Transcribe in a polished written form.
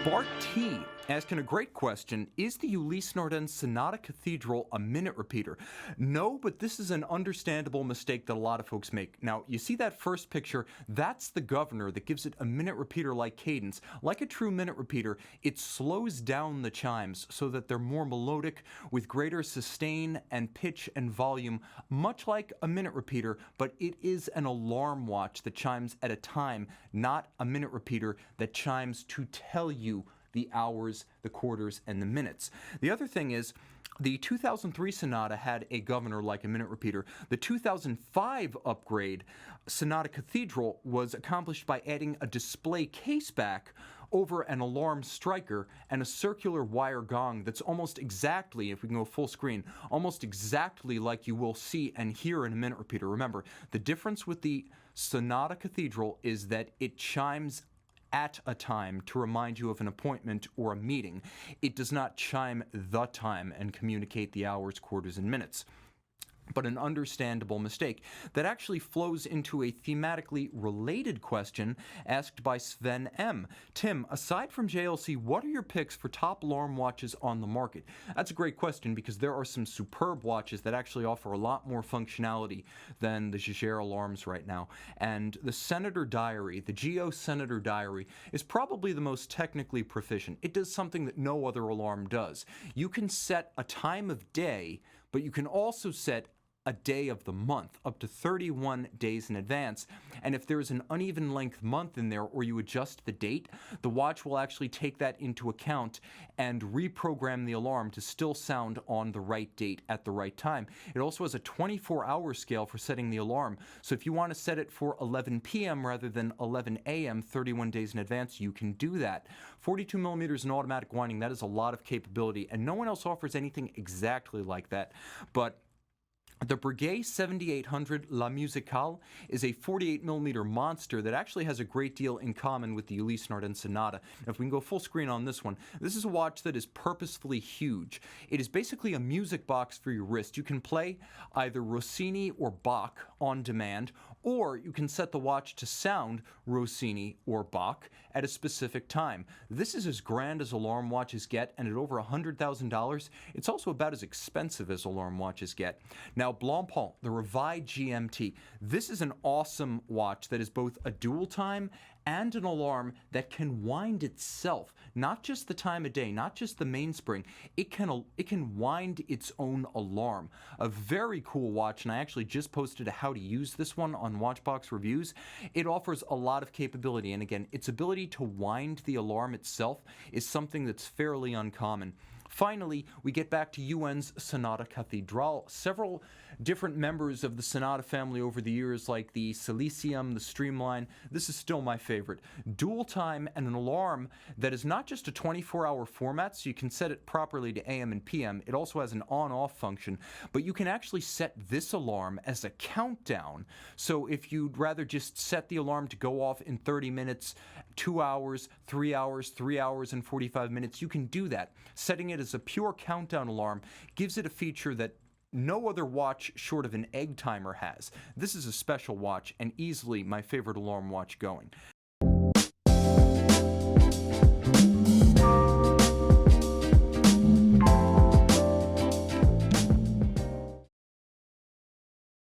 Bart T asking a great question. Is the Ulysse Nardin Sonata Cathedral a minute repeater? No, but this is an understandable mistake that a lot of folks make. Now, you see that first picture? That's the governor that gives it a minute repeater-like cadence. Like a true minute repeater, it slows down the chimes so that they're more melodic with greater sustain and pitch and volume, much like a minute repeater, but it is an alarm watch that chimes at a time, not a minute repeater that chimes to tell you the hours, the quarters, and the minutes. The other thing is, the 2003 Sonata had a governor like a minute repeater. The 2005 upgrade, Sonata Cathedral, was accomplished by adding a display case back over an alarm striker and a circular wire gong that's almost exactly, if we can go full screen, almost exactly like you will see and hear in a minute repeater. Remember, the difference with the Sonata Cathedral is that it chimes at a time to remind you of an appointment or a meeting. It does not chime the time and communicate the hours, quarters, and minutes. But an understandable mistake that actually flows into a thematically related question asked by Sven M. Tim, aside from JLC, what are your picks for top alarm watches on the market? That's a great question because there are some superb watches that actually offer a lot more functionality than the Jaquet alarms right now. And the Senator Diary, the Geo Senator Diary, is probably the most technically proficient. It does something that no other alarm does. You can set a time of day, but you can also set a day of the month, up to 31 days in advance. And if there's an uneven length month in there or you adjust the date, the watch will actually take that into account and reprogram the alarm to still sound on the right date at the right time. It also has a 24-hour scale for setting the alarm. So if you want to set it for 11 p.m. rather than 11 a.m. 31 days in advance, you can do that. 42 millimeters in automatic winding, that is a lot of capability, and no one else offers anything exactly like that. But the Breguet 7800 La Musicale is a 48mm monster that actually has a great deal in common with the Ulysse Nardin Sonata. Now, if we can go full screen on this one, this is a watch that is purposefully huge. It is basically a music box for your wrist. You can play either Rossini or Bach on demand, or you can set the watch to sound Rossini or Bach at a specific time. This is as grand as alarm watches get, and at over $100,000, it's also about as expensive as alarm watches get. Now, Blancpain, the Reveil GMT. This is an awesome watch that is both a dual time and an alarm that can wind itself. Not just the time of day, not just the mainspring. It can wind its own alarm. A very cool watch, and I actually just posted a how to use this one on Watchbox Reviews. It offers a lot of capability, and again, its ability to wind the alarm itself is something that's fairly uncommon. Finally, we get back to UN's Sonata Cathedral. Several different members of the Sonata family over the years, like the Silesium, the Streamline. This is still my favorite. Dual time and an alarm that is not just a 24-hour format, so you can set it properly to AM and PM. It also has an on-off function, but you can actually set this alarm as a countdown. So if you'd rather just set the alarm to go off in 30 minutes, 2 hours, 3 hours, 3 hours and 45 minutes, you can do that. Setting it as a pure countdown alarm gives it a feature that no other watch short of an egg timer has. This is a special watch and easily my favorite alarm watch going.